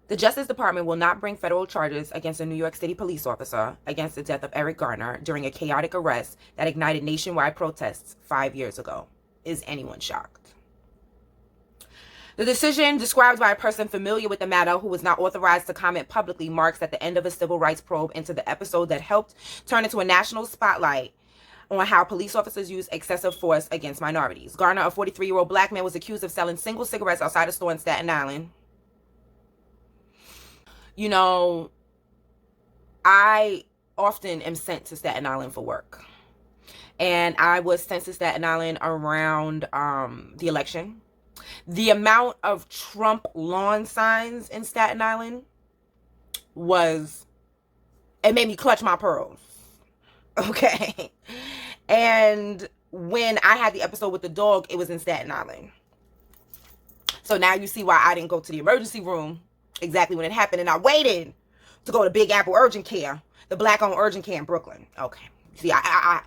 The Justice Department will not bring federal charges against a New York City police officer against the death of Eric Garner during a chaotic arrest that ignited nationwide protests 5 years ago. Is anyone shocked? The decision, described by a person familiar with the matter who was not authorized to comment publicly, marks at the end of a civil rights probe into the episode that helped turn into a national spotlight on how police officers use excessive force against minorities. Garner, a 43-year-old black man, was accused of selling single cigarettes outside a store in Staten Island. You know, I often am sent to Staten Island for work. And I was sent to Staten Island around the election. The amount of Trump lawn signs in Staten Island it made me clutch my pearls. Okay. And when I had the episode with the dog, it was in Staten Island. So now you see why I didn't go to the emergency room exactly when it happened, and I waited to go to Big Apple Urgent Care, the black-owned urgent care in Brooklyn. Okay. See, I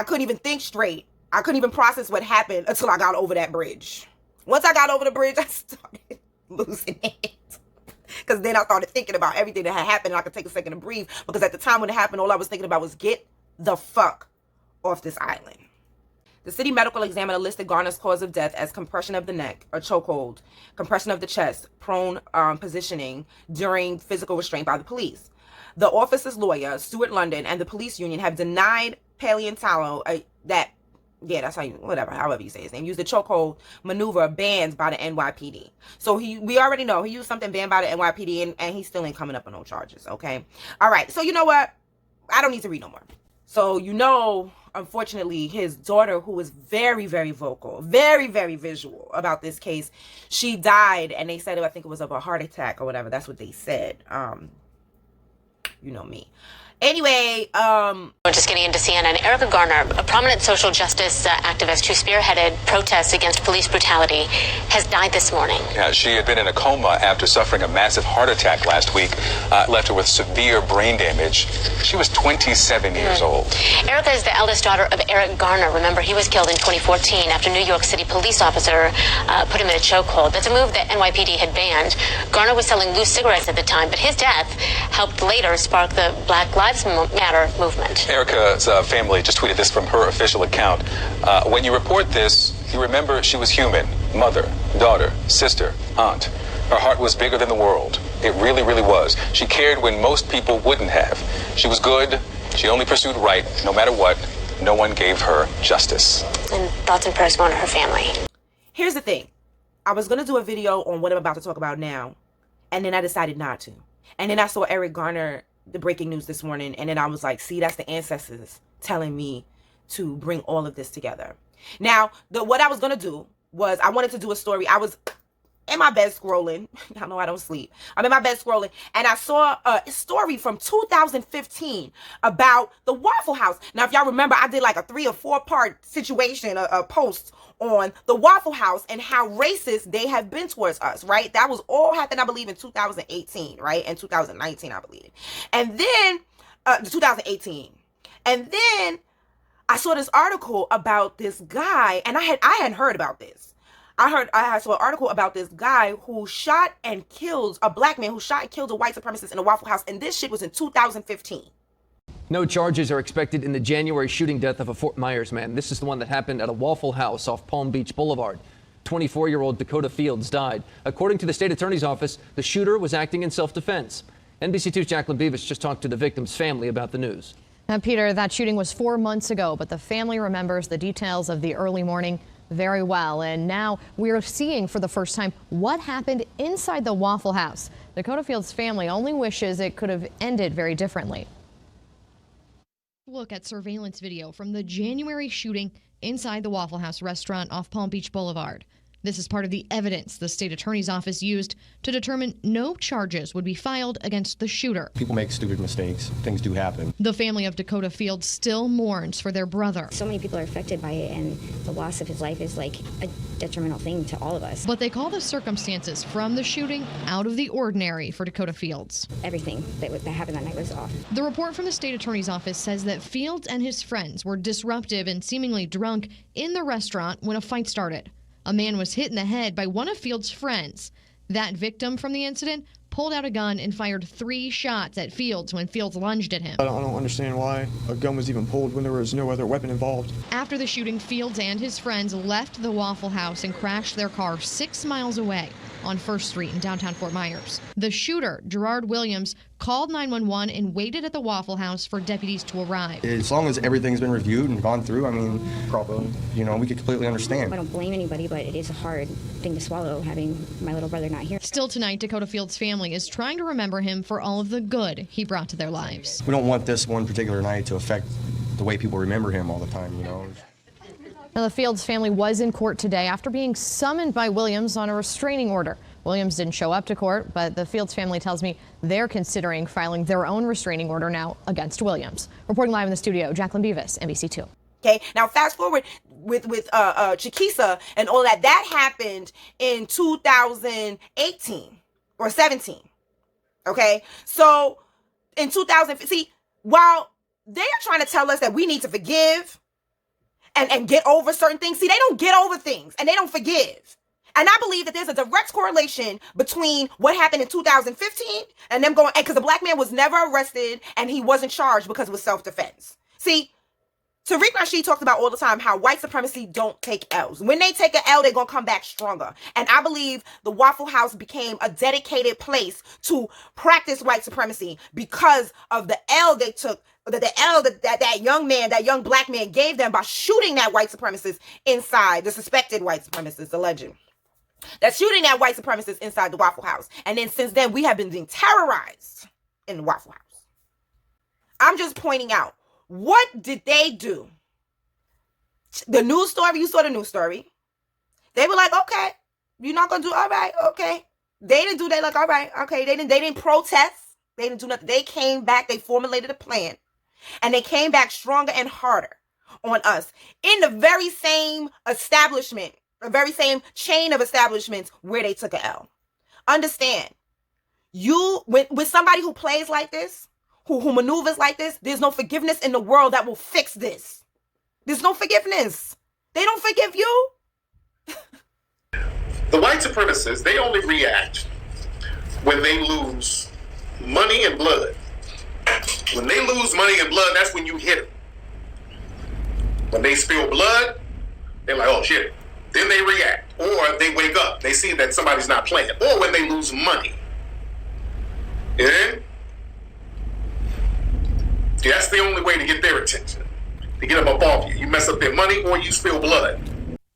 couldn't even think straight. I couldn't even process what happened until I got over that bridge. Once I got over the bridge, I started losing it. Because then I started thinking about everything that had happened, and I could take a second to breathe. Because at the time when it happened, all I was thinking about was get the fuck off this island. The city medical examiner listed Garner's cause of death as compression of the neck, or chokehold, compression of the chest, prone positioning during physical restraint by the police. The officer's lawyer, Stuart London, and the police union have denied Paleontalo that's how however you say his name, used the chokehold maneuver banned by the NYPD. So we already know he used something banned by the NYPD, and he still ain't coming up on no charges, okay? All right, so you know what? I don't need to read no more. So, unfortunately, his daughter, who was very, very vocal, very, very visual about this case, she died, and they said, I think it was of a heart attack or whatever. That's what they said. You know me. Anyway, just getting into CNN, Erica Garner, a prominent social justice activist who spearheaded protests against police brutality, has died this morning. Yeah, she had been in a coma after suffering a massive heart attack last week, left her with severe brain damage. She was 27 years old. Erica is the eldest daughter of Eric Garner. Remember, he was killed in 2014 after New York City police officer put him in a chokehold. That's a move that NYPD had banned. Garner was selling loose cigarettes at the time, but his death helped later spark the Black Lives Matter movement. Erica's family just tweeted this from her official account. When you report this, you remember she was human. Mother, daughter, sister, aunt. Her heart was bigger than the world. It really, really was. She cared when most people wouldn't have. She was good. She only pursued right, no matter what. No one gave her justice. And thoughts and prayers go on to her family. Here's the thing. I was going to do a video on what I'm about to talk about now, and then I decided not to. And then I saw Eric Garner, the breaking news this morning, and then I was like, see, that's the ancestors telling me to bring all of this together. Now, what I was going to do was I wanted to do a story. I was in my bed scrolling. Y'all know I don't sleep. I'm in my bed scrolling, and I saw a story from 2015 about the Waffle House. Now, if y'all remember, I did like a 3 or 4 part situation, a post on the Waffle House and how racist they have been towards us, right? That was all happened, I believe, in 2018, right? And 2019, I believe. And then, 2018. And then I saw this article about this guy, and I hadn't heard about this. I saw an article about this guy who shot and killed, a black man who shot and killed a white supremacist in a Waffle House, and this shit was in 2015. No charges are expected in the January shooting death of a Fort Myers man. This is the one that happened at a Waffle House off Palm Beach Boulevard. 24-year-old Dakota Fields died. According to the state attorney's office, the shooter was acting in self-defense. NBC2's Jacqueline Beavis just talked to the victim's family about the news. Now, Peter, that shooting was 4 months ago, but the family remembers the details of the early morning very well. And now we're seeing for the first time what happened inside the Waffle House. Dakota Fields' family only wishes it could have ended very differently. Look at surveillance video from the January shooting inside the Waffle House restaurant off Palm Beach Boulevard. This is part of the evidence the state attorney's office used to determine no charges would be filed against the shooter. People make stupid mistakes. Things do happen. The family of Dakota Fields still mourns for their brother. So many people are affected by it, and the loss of his life is like a detrimental thing to all of us. But they call the circumstances from the shooting out of the ordinary for Dakota Fields. Everything that happened that night was off. The report from the state attorney's office says that Fields and his friends were disruptive and seemingly drunk in the restaurant when a fight started. A man was hit in the head by one of Fields' friends. That victim from the incident pulled out a gun and fired 3 shots at Fields when Fields lunged at him. I don't understand why a gun was even pulled when there was no other weapon involved. After the shooting, Fields and his friends left the Waffle House and crashed their car 6 miles away on 1st Street in downtown Fort Myers. The shooter, Gerard Williams, called 911 and waited at the Waffle House for deputies to arrive. As long as everything's been reviewed and gone through, I mean, properly, you know, we could completely understand. I don't blame anybody, but it is a hard thing to swallow having my little brother not here. Still tonight, Dakota Fields' family is trying to remember him for all of the good he brought to their lives. We don't want this one particular night to affect the way people remember him all the time, you know. Now, the Fields family was in court today after being summoned by Williams on a restraining order. Williams didn't show up to court, but the Fields family tells me they're considering filing their own restraining order now against Williams. Reporting live in the studio, Jacqueline Beavis, NBC2. Okay, now fast forward with Chiquisa and all that. That happened in 2018 or 17. Okay, so in 2000, see, while they are trying to tell us that we need to forgive and get over certain things, see, they don't get over things and they don't forgive. And I believe that there's a direct correlation between what happened in 2015 and them going, because the black man was never arrested and he wasn't charged because it was self-defense. See, Tariq Nasheed talks about all the time how white supremacy don't take L's. When they take an L, they're going to come back stronger. And I believe the Waffle House became a dedicated place to practice white supremacy because of the L they took, the L that young man, that young black man gave them by shooting that white supremacist inside, the suspected white supremacist, the legend. That's shooting that white supremacist inside the Waffle House. And then since then, we have been being terrorized in the Waffle House. I'm just pointing out, what did they do? The news story, you saw the news story. They were like, okay, you're not going to do, all right, okay. They didn't do that, like, all right, okay. They didn't protest. They didn't do nothing. They came back, they formulated a plan. And they came back stronger and harder on us in the very same establishment, the very same chain of establishments where they took an L. Understand, you, with somebody who plays like this, who maneuvers like this, there's no forgiveness in the world that will fix this. There's no forgiveness. They don't forgive you. The white supremacists, they only react when they lose money and blood. When they lose money and blood, that's when you hit them. When they spill blood, they're like, oh shit. Then they react. Or they wake up. They see that somebody's not playing. Or when they lose money. Yeah? That's the only way to get their attention. To get them up off you. You mess up their money or you spill blood.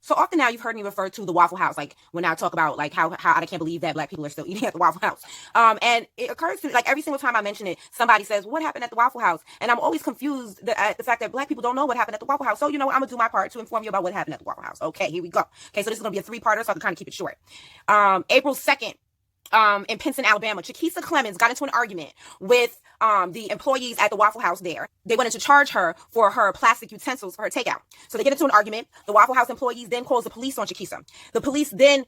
So often now you've heard me refer to the Waffle House, like when I talk about like how I can't believe that black people are still eating at the Waffle House. And it occurs to me, like every single time I mention it, somebody says, what happened at the Waffle House? And I'm always confused at the fact that black people don't know what happened at the Waffle House. So, you know, I'm going to do my part to inform you about what happened at the Waffle House. Okay, here we go. Okay, so this is going to be a 3-parter, so I can kind of keep it short. April 2nd, in Pinson, Alabama, Chiquisa Clemens got into an argument with the employees at the Waffle House there. They wanted to charge her for her plastic utensils for her takeout. So they get into an argument. The Waffle House employees then calls the police on Chiquisa. The police then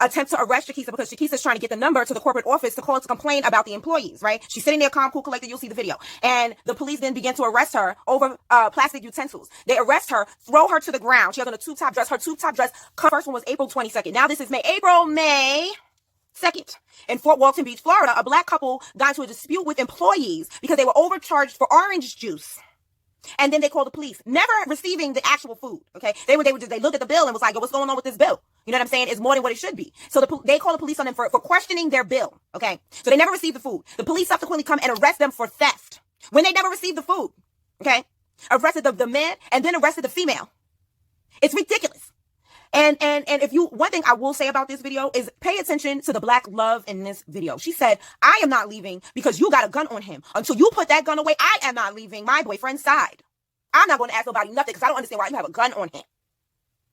attempt to arrest Chiquisa because Chiquisa's trying to get the number to the corporate office to call to complain about the employees, right? She's sitting there calm, cool, collected. You'll see the video. And the police then begin to arrest her over plastic utensils. They arrest her, throw her to the ground. She has on a tube top dress. Her tube top dress, first one was April 22nd. Now this is May 2nd, in Fort Walton Beach, Florida, a black couple got into a dispute with employees because they were overcharged for orange juice. And then they called the police, never receiving the actual food. Okay, they looked at the bill and was like, "Yo, what's going on with this bill?" You know what I'm saying? It's more than what it should be. So they called the police on them for questioning their bill. Okay, so they never received the food. The police subsequently come and arrest them for theft when they never received the food. Okay, arrested the man and then arrested the female. It's ridiculous. And if you, one thing I will say about this video is pay attention to the black love in this video. She said, I am not leaving because you got a gun on him. Until you put that gun away, I am not leaving my boyfriend's side. I'm not going to ask nobody nothing because I don't understand why you have a gun on him.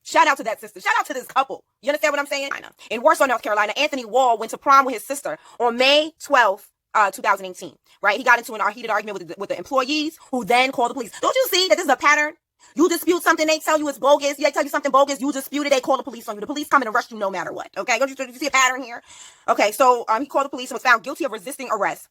Shout out to that sister. Shout out to this couple. You understand what I'm saying? I know. In Warsaw, North Carolina, Anthony Wall went to prom with his sister on May 12th, 2018, right? He got into an heated argument with the employees who then called the police. Don't you see that this is a pattern? You dispute something, they tell you it's bogus. They tell you something bogus, you dispute it, they call the police on you. The police come and arrest you no matter what. Okay, don't you see a pattern here? Okay, so he called the police and was found guilty of resisting arrest.